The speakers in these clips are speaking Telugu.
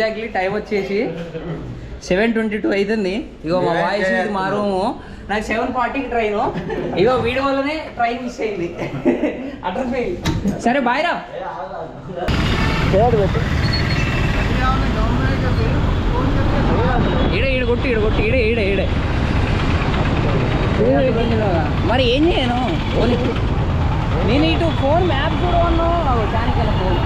ఎగ్జాక్ట్లీ టైం వచ్చేసి 7:22 అవుతుంది. ఇగో మా వాయిస్ ఇది మా రూము. నాకు 7:40కి ట్రైన్. ఇగో వీడి వల్లనే ట్రైన్ మిస్ అయింది. Address fail. సరే బాయ్ రా. ఈడ కొట్టి ఈడే మరి ఏం చేయను. నేను ఇటు ఫోన్ మ్యాప్ చూడవను దానికి ఫోన్.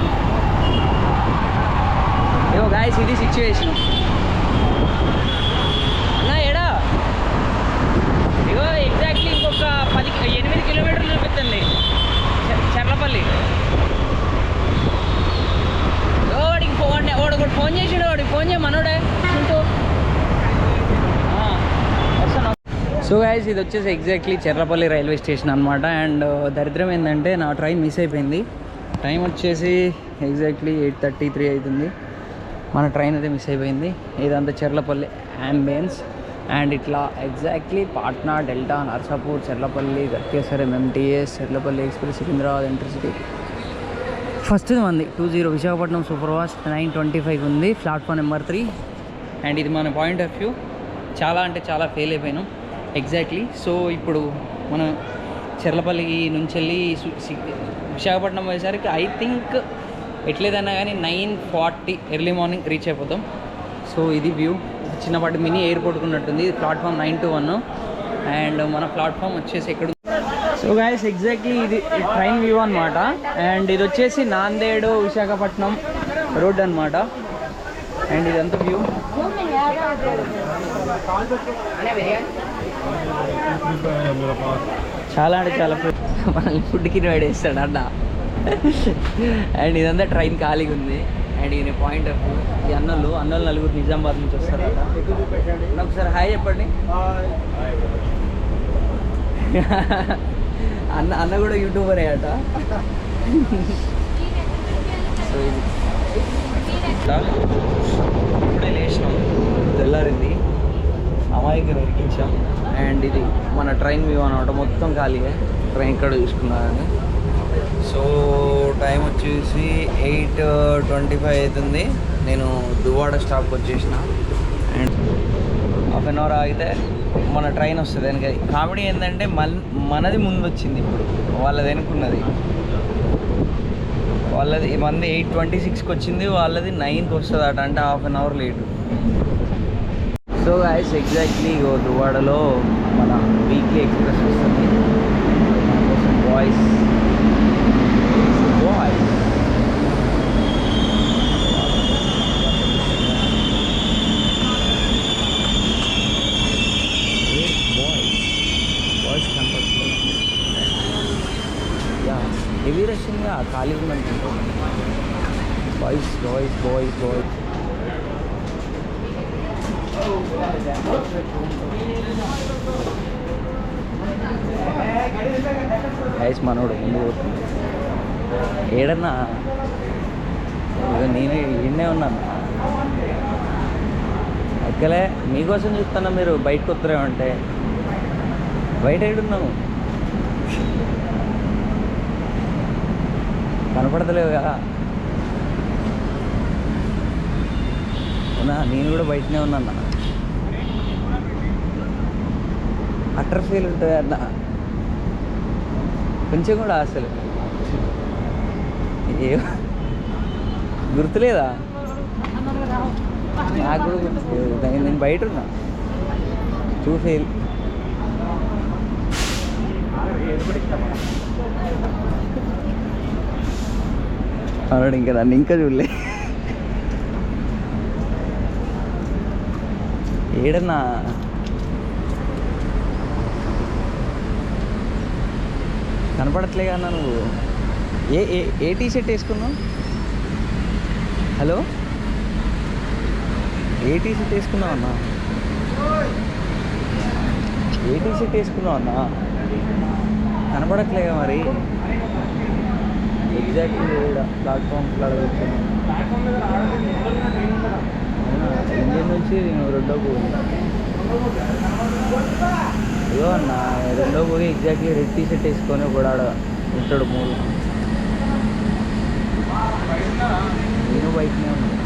ఇగో గాయస్ ఇది సిచ్యువేషన్. అన్నా ఎడా ఇగో ఎగ్జాక్ట్లీ ఇంకొక 8 కిలోమీటర్లు చూపిస్తుంది చర్లపల్లి. వాడికి ఒకటి ఫోన్ చేసాడు. వాడికి ఫోన్ చేయ మనోడే చుంటూ. సో గాయస్ ఇది వచ్చేసి ఎగ్జాక్ట్లీ చర్లపల్లి రైల్వే స్టేషన్ అనమాట. అండ్ దరిద్రం ఏంటంటే నా ట్రైన్ మిస్ అయిపోయింది. టైం వచ్చేసి ఎగ్జాక్ట్లీ 8:33 అవుతుంది. మన ట్రైన్ అయితే మిస్ అయిపోయింది. ఇదంతా చర్లపల్లి అంబియన్స్. అండ్ ఇట్లా exactly Patna, Delta, Narsapur, Charlapalli, Ghatkesar, MMTS, Charlapalli express, Secunderabad intercity. First మంది 20 విశాఖపట్నం సూపర్ ఫాస్ట్ 9:25 ఉంది, ప్లాట్ఫామ్ నెంబర్ 3. అండ్ ఇది మన పాయింట్ ఆఫ్ వ్యూ చాలా అంటే చాలా ఫెయిల్ అయిపోయాను ఎగ్జాక్ట్లీ. సో ఇప్పుడు మనం చర్లపల్లి నుంచి వెళ్ళి విశాఖపట్నం పోయేసరికి ఐ థింక్ ఎట్లేదన్నా కానీ 9:40 ఎర్లీ మార్నింగ్ రీచ్ అయిపోతాం. సో ఇది వ్యూ. చిన్నపాటి మినీ ఎయిర్పోర్ట్ ఉన్నట్టుంది. ఇది ప్లాట్ఫామ్ 9-1. అండ్ మన ప్లాట్ఫామ్ వచ్చేసి ఎక్కడ. సో గైస్ ఎగ్జాక్ట్లీ ఇది ట్రైన్ వ్యూ అనమాట. అండ్ ఇది వచ్చేసి నాందేడ్ విశాఖపట్నం రోడ్ అనమాట. అండ్ ఇదంతా వ్యూ. చాలా అంటే చాలా మనల్ని ఫుడ్కి ఇన్వైట్ చేస్తాడు అన్న. అండ్ ఇదంతా ట్రైన్ ఖాళీగా ఉంది. అండ్ ఈయన పాయింట్ ఆఫ్ వ్యూ. ఈ అన్నోళ్ళు నలుగురు నిజామాబాద్ నుంచి వస్తారట. ఒకసారి హాయ్ చెప్పండి. అన్న కూడా యూట్యూబరే అట. సో ఇది ఇప్పుడే లేచినాం, తెల్లారింది, అమాయకుని ఎక్కించాం. అండ్ ఇది మన ట్రైన్ వ్యూ అనమాట. మొత్తం ఖాళీగా ట్రైన్ ఇక్కడ చూసుకున్నారని. సో టైం వచ్చేసి 8:25 అవుతుంది. నేను దువ్వాడ స్టాప్కి వచ్చేసిన. అండ్ హాఫ్ అన్ అవర్ ఆగితే మన ట్రైన్ వస్తుంది వెనక. కామెడీ ఏంటంటే మనది ముందు వచ్చింది, ఇప్పుడు వాళ్ళది వెనుకున్నది. వాళ్ళది మంది 8:26కి వచ్చింది, వాళ్ళది 9కి వస్తుంది అట. అంటే half an hour late. So guys exactly దువ్వాడలో మన వీక్లీ ఎక్స్ప్రెస్ వస్తుంది. మన కోసం బాయ్స్ హెవీ రష్గా ఖాళీ ఉందనుకుంటున్నాను. బాయ్స్. గైస్ మనోడు ముందు పోతుంది. ఏడన్నా నేనే ఈడనే ఉన్నాను. అక్కలే మీకోసం చూస్తున్నా, మీరు బయటకు వస్తారేమంటే బయట ఏడున్నాము కనపడతలేవు కదా. అవునా, నేను కూడా బయటనే ఉన్నాను. అటర్ ఫీల్ ఉంటుంది అన్న కొంచెం కూడా. అసలు ఏ గుర్తులేదా నాకు కూడా గుర్తులేదు. నేను బయట ఉన్నా. ఫీల్ అన్నాడు. ఇంకా నన్ను ఇంకా చూడలే. ఏడన్నా కనపడట్లే కన్నా. నువ్వు ఏ టీ షర్ట్ వేసుకున్నావు? హలో, ఏ టీ షర్ట్ వేసుకున్నావు అన్నా? ఏ టీ షర్ట్ వేసుకున్నావు అన్నా? కనపడట్లేగా మరి. ఎగ్జాక్ట్లీ ప్లాట్ఫామ్ ఇండియన్ నుంచి నేను రెండో పోయి. ఇగో అన్న రెండో పోయి ఎగ్జాక్ట్లీ రెడ్ టీ షర్ట్ వేసుకొని కూడా ఉంటాడు మూడు. నేను బైక్నే ఉన్నాను.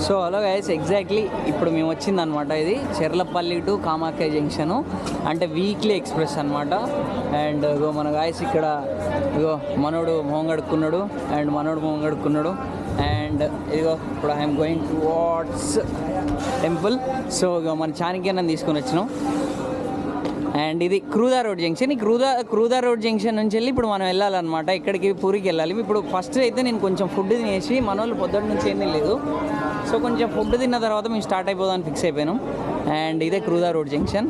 సో హలో గైస్, ఎగ్జాక్ట్లీ ఇప్పుడు మేము వచ్చిందనమాట. ఇది చెర్లపల్లి టు కామాఖ్య జంక్షను, అంటే వీక్లీ ఎక్స్ప్రెస్ అనమాట. అండ్ ఇగో మన గాయస్ ఇక్కడ ఇగో మనోడు మొహం కడుక్కున్నాడు అండ్ మనోడు మొహం కడుక్కున్నాడు. అండ్ ఇదిగో ఇప్పుడు I'm going to what's temple. So ఇగో మన చాణక్యన్నని తీసుకొని వచ్చినాం. అండ్ ఇది క్రూదా రోడ్ జంక్షన్. ఈ క్రూదా రోడ్ జంక్షన్ నుంచి వెళ్ళి ఇప్పుడు మనం వెళ్ళాలన్నమాట. ఇక్కడికి పూరికి వెళ్ళాలి. ఇప్పుడు ఫస్ట్ అయితే నేను కొంచెం ఫుడ్ తినేసి, మన వాళ్ళు పొద్దున్న నుంచి ఏం తినలేదు, సో కొంచెం ఫుడ్ తిన్న తర్వాత మేము స్టార్ట్ అయిపోదామని ఫిక్స్ అయిపోయినాం. అండ్ ఇదే క్రూదా road junction.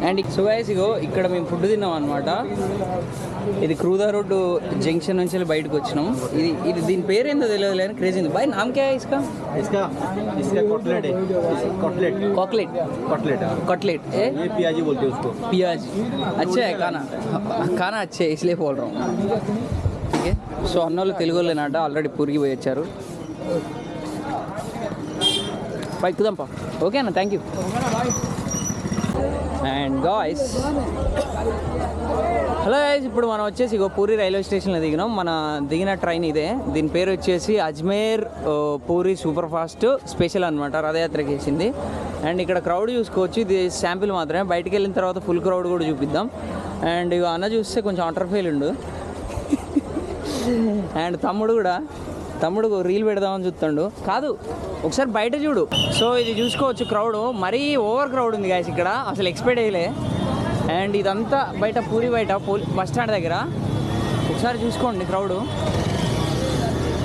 And so guys ఇగో ఇక్కడ మేము ఫుడ్ తిన్నాం అనమాట. ఇది క్రూదా రోడ్ జంక్షన్ నుంచి వెళ్ళి బయటకు వచ్చినాం. ఇది దీని పేరు ఏందో తెలియదు లేని క్రేజ్ ఉంది. బాయ్ నామ్ క్యా ఇస్కా कटलेट ये प्याजी बोलते हैं उसको. प्याज अच्छा है खाना अच्छा है इसलिए बोल रहा हूँ. ठीक है. సో అన్నోళ్ళు తెలుగు వాళ్ళేనట, ఆల్రెడీ పూరికి పోయి వచ్చారు. పైకుదాంపా. ఓకే అన్న, thank you. And guys hello guys, ఇప్పుడు మనం వచ్చేసి ఇగో పూరి రైల్వే స్టేషన్లో దిగినాం. మన దిగిన ట్రైన్ ఇదే. దీని పేరు వచ్చేసి Ajmer puri super fast special అనమాట, రథయాత్రకి వేసింది. అండ్ ఇక్కడ క్రౌడ్ చూసుకోవచ్చు, ఇది శాంపిల్ మాత్రమే. బయటికి వెళ్ళిన తర్వాత ఫుల్ క్రౌడ్ కూడా చూపిద్దాం. అండ్ ఇక అన్న చూస్తే కొంచెం అంటర్ ఫెయిల్ ఉండు. అండ్ తమ్ముడు రీల్ పెడదామని చూస్తాడు. కాదు, ఒకసారి బయట చూడు. సో ఇది చూసుకోవచ్చు, క్రౌడ్ మరీ ఓవర్ క్రౌడ్ ఉంది గాయస్ ఇక్కడ, అసలు ఎక్స్పెక్ట్ అయ్యలే. అండ్ ఇదంతా బయట పూరి బయట బస్ స్టాండ్ దగ్గర ఒకసారి చూసుకోండి, క్రౌడ్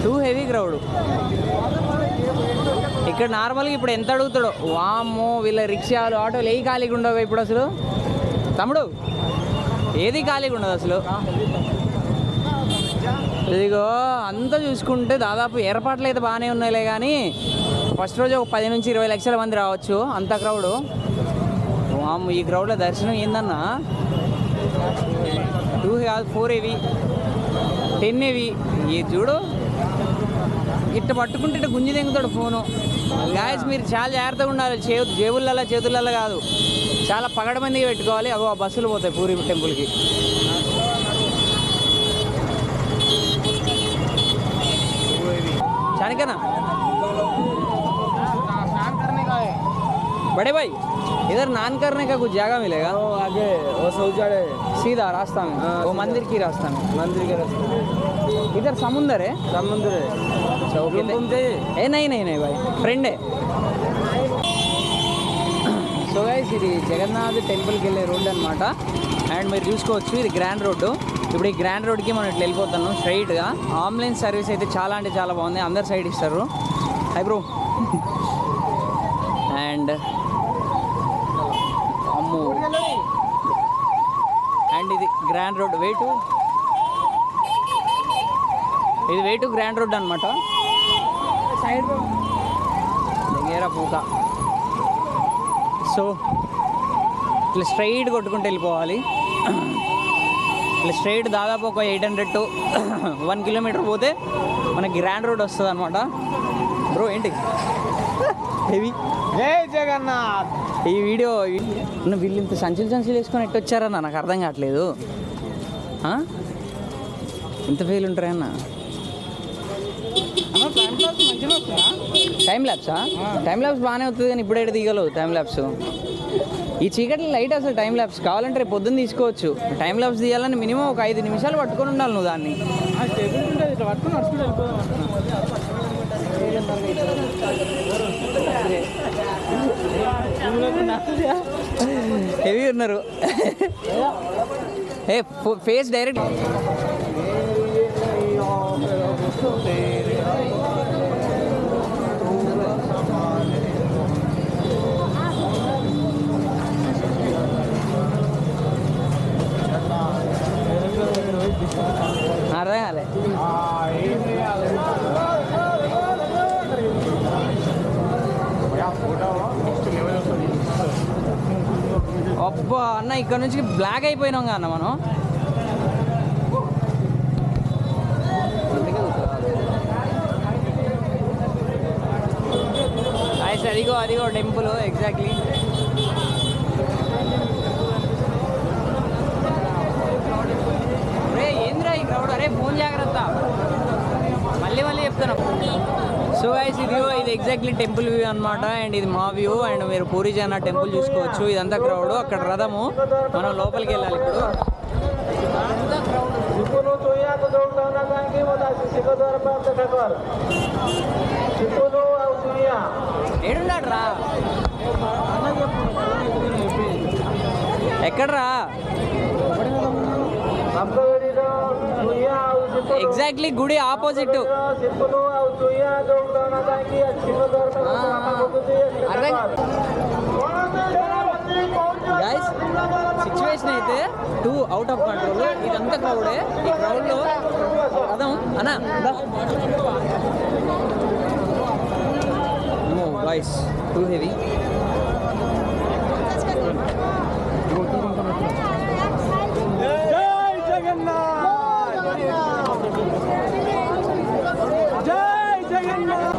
టూ హెవీ క్రౌడ్. ఇక్కడ నార్మల్గా ఇప్పుడు ఎంత అడుగుతాడో, వామ్మో వీళ్ళ రిక్షాలు ఆటోలు ఏవి ఖాళీగా ఉండవు ఇప్పుడు అసలు. తమ్ముడు ఏది ఖాళీగా ఉండదు అసలు. ఇదిగో అంతా చూసుకుంటే దాదాపు ఏర్పాట్లు అయితే బాగానే ఉన్నాయిలే, కానీ ఫస్ట్ రోజు ఒక 10 నుంచి 20 లక్షల మంది రావచ్చు, అంత క్రౌడు. ఈ క్రౌడ్లో దర్శనం ఏందన్నా 2 కాదు 4 హెవీ 10 హెవీ. ఇది చూడు, ఇట్ట పట్టుకుంటే ఇట్ట గుంజి తెంగుతాడు ఫోను. గాయస్ మీరు చాలా జాగ్రత్తగా ఉండాలి, జేబులలో చేతులలో కాదు, చాలా పగడమందిగా పెట్టుకోవాలి. అగో ఆ బస్సులు పోతాయి పూరి టెంపుల్కి. चाणक्य ना बड़े भाई, इधर नान करने का कुछ जगह मिलेगा? वो आगे वो शौचालय सीधा रास्ता में, वो मंदिर की रास्ता में, मंदिर के रास्ते. इधर समुंदर है. समुद्र है. ए नहीं भाई, फ्रेंड है. సో గైస్ ఇది జగన్నాథ్ టెంపుల్కి వెళ్ళే రోడ్ అనమాట. అండ్ మీరు చూసుకోవచ్చు ఇది గ్రాండ్ రోడ్డు. ఇప్పుడు ఈ గ్రాండ్ రోడ్కి మనం ఇట్లా వెళ్ళిపోతాను స్ట్రైట్గా. అంబులెన్స్ సర్వీస్ అయితే చాలా అంటే చాలా బాగుంది, అందరు సైడ్ ఇస్తారు. Hi bro. అండ్ అమ్మో, అండ్ ఇది grand road way to grand road అనమాట. సైడ్ దగ్గర పూక. సో ఇట్లా స్ట్రైట్ కొట్టుకుంటూ వెళ్ళిపోవాలి. ఇట్లా స్ట్రైట్ దాదాపు ఒక 800 to 1 కిలోమీటర్ పోతే మనకి గ్రాండ్ రోడ్ వస్తుంది అనమాట. బ్రో ఏంటి హెవీ జగన్నాథ్ ఈ వీడియో వీళ్ళు ఇంత సంచులు వేసుకొని ఎట్టు వచ్చారన్న నాకు అర్థం కావట్లేదు. ఇంత ఫెయిల్ ఉంటారన్న. టైం ల్యాబ్స్ బాగానే అవుతుంది, కానీ ఇప్పుడే దిగలవు టైం ల్యాబ్స్. ఈ చీకటి లైట్ అసలు టైం ల్యాబ్స్ కావాలంటే రేపు పొద్దున్న తీసుకోవచ్చు. టైం ల్యాబ్స్ తీయాలని మినిమం ఒక 5 నిమిషాలు పట్టుకొని ఉండాలి నువ్వు దాన్ని. హెవీ ఉన్నారు. ఏ ఫేస్ డైరెక్ట్ అర్థం కాలే. అబ్బా అన్న, ఇక్కడ నుంచి బ్లాక్ అయిపోయినాం కదా అన్న మనం. అదిగో టెంపుల్ ఎగ్జాక్ట్లీ. ఏంద్రా ఈ క్రౌడ్? అరే ఫోన్ జాగ్రత్త, మళ్ళీ చెప్తాను. సో గైస్ ఇది ఎగ్జాక్ట్లీ టెంపుల్ వ్యూ అనమాట. అండ్ ఇది మా వ్యూ. అండ్ మీరు పూరి జగన్నాథ్ టెంపుల్ చూసుకోవచ్చు. ఇదంతా క్రౌడ్. అక్కడ రథము, మనం లోపలికి వెళ్ళాలి ఇప్పుడు. ఏడున్నాడు రా, ఎక్కడ్రా? ఎగ్జాక్ట్లీ గుడి ఆపోజిట్. గైస్ సిచ్యువేషన్ అయితే టూ అవుట్ ఆఫ్ కంట్రోల్. ఇదంతా క్రౌడే. ఈ క్రౌడ్లో అర్థం అన్నా guys too heavy.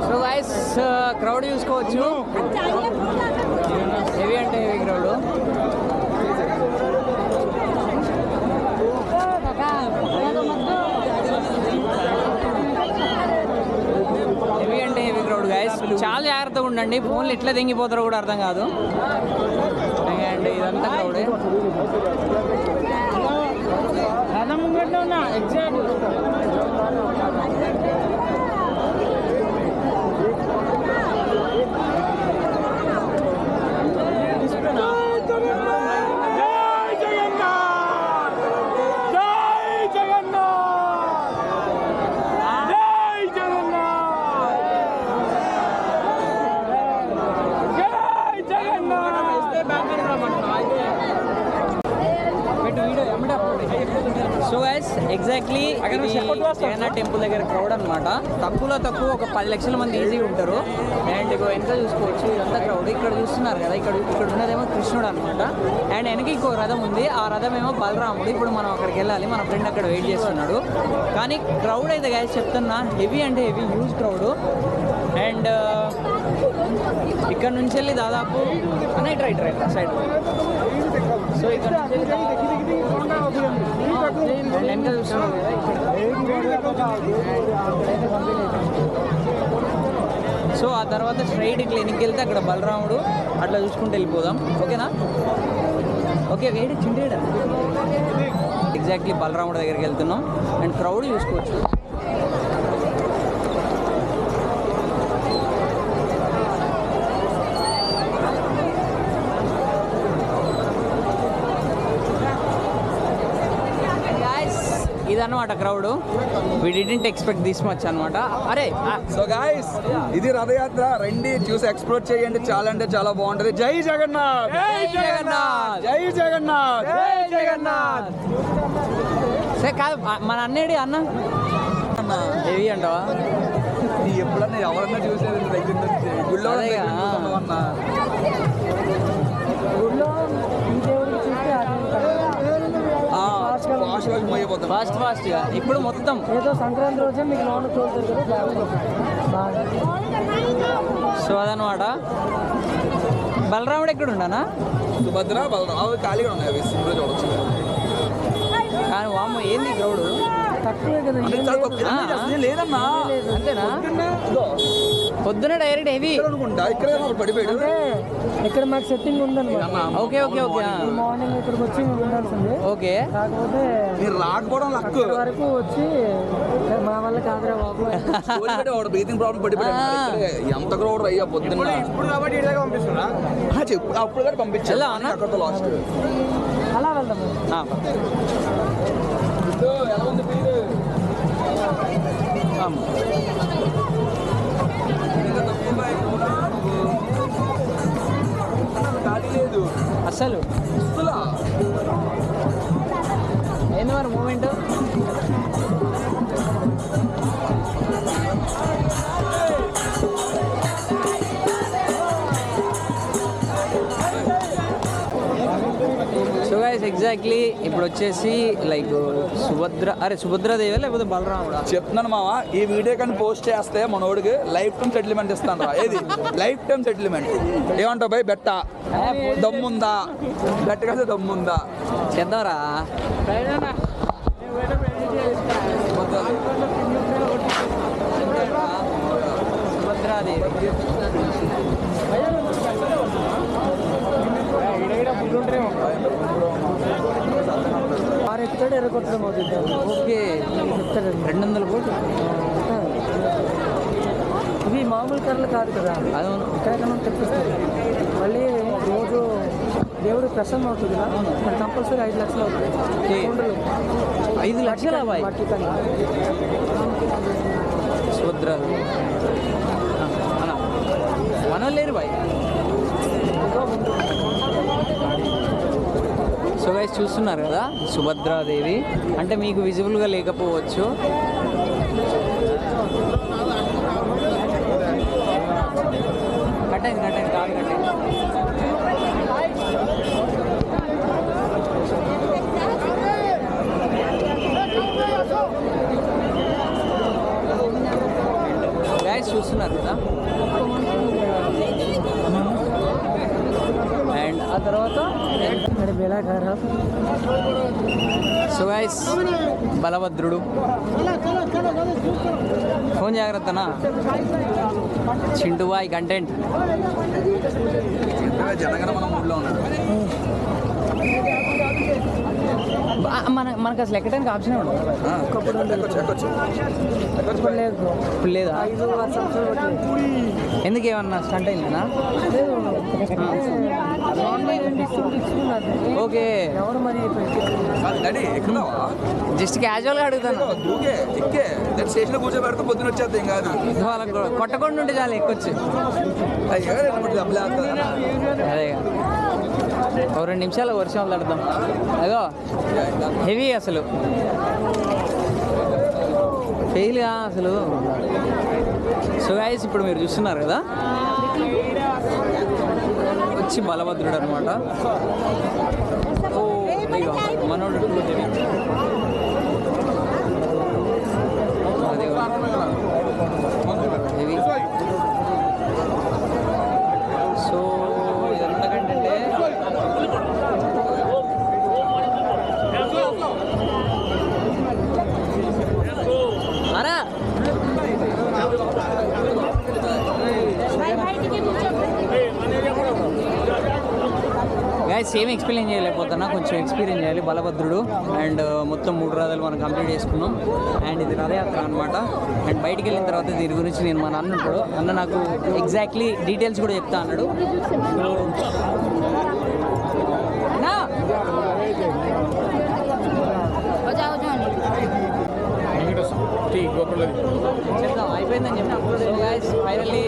So guys crowd చూసుకోవచ్చు. హెవీ అంటే హెవీ క్రౌడ్. హెవీ అంటే హెవీ క్రౌడ్ గైస్. చాలా జాగ్రత్తగా ఉండండి, ఫోన్లు ఎట్లా తెంగిపోతారో కూడా అర్థం కాదు. అండ్ ఇదంతా క్రౌడే. So guys exactly Jagannath temple దగ్గర క్రౌడ్ అనమాట. తక్కువలో తక్కువ ఒక 10 లక్షల మంది ఈజీగా ఉంటారు. అండ్ ఇక ఎంత చూసుకోవచ్చు, ఇదంతా క్రౌడ్. ఇక్కడ చూస్తున్నారు కదా, ఇక్కడ ఉన్నదేమో కృష్ణుడు అనమాట. అండ్ వెనక ఇంకో రథం ఉంది, ఆ రథం ఏమో బలరాముడు. ఇప్పుడు మనం అక్కడికి వెళ్ళాలి, మన ఫ్రెండ్ అక్కడ వెయిట్ చేస్తున్నాడు. కానీ క్రౌడ్ అయితే గైస్ చెప్తున్నా హెవీ అంటే హెవీ, హ్యూజ్ క్రౌడ్. అండ్ ఇక్కడ నుంచి వెళ్ళి దాదాపు రైట్ సైడ్. సో ఇక్కడ వెనక చూస్తున్నాం కదా, సో ఆ తర్వాత స్ట్రైట్ క్లినిక్కి వెళ్తే అక్కడ బలరాముడు, అట్లా చూసుకుంటూ వెళ్ళిపోదాం. ఓకేనా? ఓకే వేడి చిండేడా. ఎగ్జాక్ట్లీ బలరాముడు దగ్గరికి వెళ్తున్నాం. అండ్ క్రౌడ్ చూసుకోవచ్చు. ఇదన్నమాట crowd. We didn't expect this much అనమాట. అరే సో గాయ్స్ ఇది రథయాత్ర, రండి చూసి ఎక్స్ప్లోర్ చేయండి. చాలా అంటే చాలా బాగుంటది. జై జగన్నాథ్, జై జగన్నాథ్, జై జగన్నాథ్, జై జగన్నాథ్. సరే కాదు, మన అన్నేడి అన్న హెవీ అంటావా? నీ ఎప్పుడన్నా ఎవరన్నా చూసేది దగ్గర నుంచి గుళ్ళో అన్న ఫాస్ట్గా ఇప్పుడు మొత్తం ఏదో సంక్రాంతి రోజే మీకు లోన్ చూడతారు కదా. సో అదనమాట. బలరాముడు ఎక్కడ ఉండనా? సుభద్ర బలరాము ఖాళీగా ఉన్నాయి, అవి సింపుల్ చూడొచ్చు. కానీ వామ్మ ఏంది క్రౌడ్ తక్కువే కదా. లేదన్నా అంతేనా? పొద్దున డైరెక్ట్ హెవీ అనుకుంటా. ఇక్కడ పడిపోయాడు. ఇక్కడ మాకు సెట్టింగ్ ఉందన్నమాట. ఓకే మార్నింగ్ ఇక్కడికి వచ్చి ఉండాల్సింది. ఓకే, కాకపోతే మీరు రాకపోవడం లక్. వరకు వచ్చి మా వల్ల కాదురా బాబు, వాడు బ్రీతింగ్ ప్రాబ్లం పడిపోయాడు. ఎంత క్రౌడ్ అయ్యా పొద్దున్న. ఇప్పుడు కాబట్టి పంపిస్తున్నా చెప్పు. అప్పుడు కానీ పంపించాలి అక్కడ లాస్ట్. అలా వెళ్దాం. ఎలా ఉంది మీరు? ఖాళీ లేదు అసలు. ఏంది మరి మూమెంట్? సో గైస్ ఎగ్జాక్ట్లీ ఇప్పుడు వచ్చేసి లైక్ సుభద్రాదేవి లేకపోతే బలరాముడా చెప్తున్నాను మామ. ఈ వీడియో కానీ పోస్ట్ చేస్తే మనోడికి లైఫ్ టైం సెటిల్మెంట్ ఇస్తాను రా. ఏది లైఫ్ టైం సెటిల్మెంట్ ఏమంటావు భయ్? బెట్ట దమ్ముందా? బెట్ట కదా దమ్ముందా? చేద్దాంరా. సుభద్రాదేవి. ఆరు ఎక్కుతాడు ఎరగొట్టడం అవుతుంది ఓకే, చెప్తాడు 200 కోట్లు. ఇవి మామూలు కర్రలు కాదు కదా, అవును. ఎక్కడెక్కడ తెప్పిస్తారు. మళ్ళీ రోజు దేవుడు ప్రసన్నం అవుతుంది కదా, మరి కంపల్సరీ 5 లక్షలు అవుతుంది. ఓకే. కుండలు 5 లక్షల బాయ్ మట్టి కన్నా సుభద్రాదేవి. మనం లేరు బాయ్. సో గైస్ చూస్తున్నారు కదా సుభద్రాదేవి, అంటే మీకు విజిబుల్గా లేకపోవచ్చు. కట్టండి కట్టండి కాదు కట్టండి. గైస్ చూస్తున్నారు కదా. అండ్ ఆ తర్వాత మరి బెలాగారా సో గైస్ బలభద్రుడు. ఫోన్ జాగ్రత్తనా చింటూ బాయ్ కంటెంట్. జనగణమన మూడ్లో ఉన్నాడు. మనకు అసలు ఎక్కడానికి ఆప్షన్ ఉండదు. ఇప్పుడు లేదు బ్రో. ఇప్పుడు లేదా? 5-6 సంవత్సరాలు పట్టింది. ఎందుకు ఏమన్నా స్టంట్ అయిందనా? లేదు ఆన్లైన్ తీసుకున్నారు. ఓకే, ఎవరు మరి డాడీ ఎక్కున్నావా? జస్ట్ క్యాజువల్గా అడుగుతాను. దూకే ఎక్కే స్టేషన్లో కూర్చోబెడితే పొద్దున వచ్చేద్దాం కాదు. వాళ్ళకి కూడా కొట్టకుండా ఉంటే చాలా ఎక్కొచ్చు. అదే ఓ 2 నిమిషాలు వర్షం వదలడదాం. అదో హెవీ అసలు ఫెయిల్గా అసలు. సో గైస్ ఇప్పుడు మీరు చూస్తున్నారు కదా వచ్చి బలభద్రుడు అనమాట. ఓ ఇగో మనోడు హెవీ. సో ఇది ఎందుకంటే అరా గైస్ సేమ్ ఎక్స్ప్లెయిన్ చేయలేకపోతున్నా, కొంచెం ఎక్స్పీరియన్స్ చేయాలి. బలభద్రుడు అండ్ మొత్తం 3 రథాలు మనం కంప్లీట్ చేసుకున్నాం. అండ్ ఇది రథయాత్ర అనమాట. అండ్ బయటికి వెళ్ళిన తర్వాత దీని గురించి నేను మా నాన్న ఉంటాడు, అన్న నాకు ఎగ్జాక్ట్లీ డీటెయిల్స్ కూడా చెప్తా అన్నాడు. చెప్తాం అయిపోయిందని చెప్పాం. సో గైస్ ఫైనల్లీ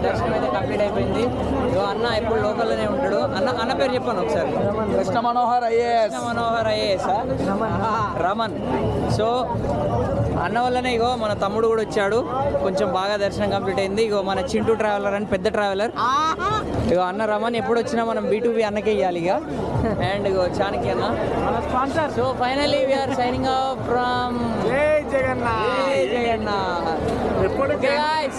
దర్శనం అయితే కంప్లీట్ అయిపోయింది. ఇగో అన్న ఎప్పుడు లోకల్లోనే ఉంటాడు. అన్న పేరు చెప్పాను ఒకసారి. Krishna Manohar IAS. Manohar IAS Raman. So అన్న వల్లనే ఇగో మన తమ్ముడు కూడా వచ్చాడు, కొంచెం బాగా దర్శనం కంప్లీట్ అయింది. ఇగో మన చింటూ ట్రావెలర్ అని పెద్ద ట్రావెలర్. ఇగో అన్న రమన్ ఎప్పుడు వచ్చినా మనం B2B అన్నకే ఇవ్వాలి ఇక. అండ్ ఇగో చాణక్య అన్న మన sponsor. So finally we're signing off from Jai Jagannath. జై జగన్నాథ్. Okay guys.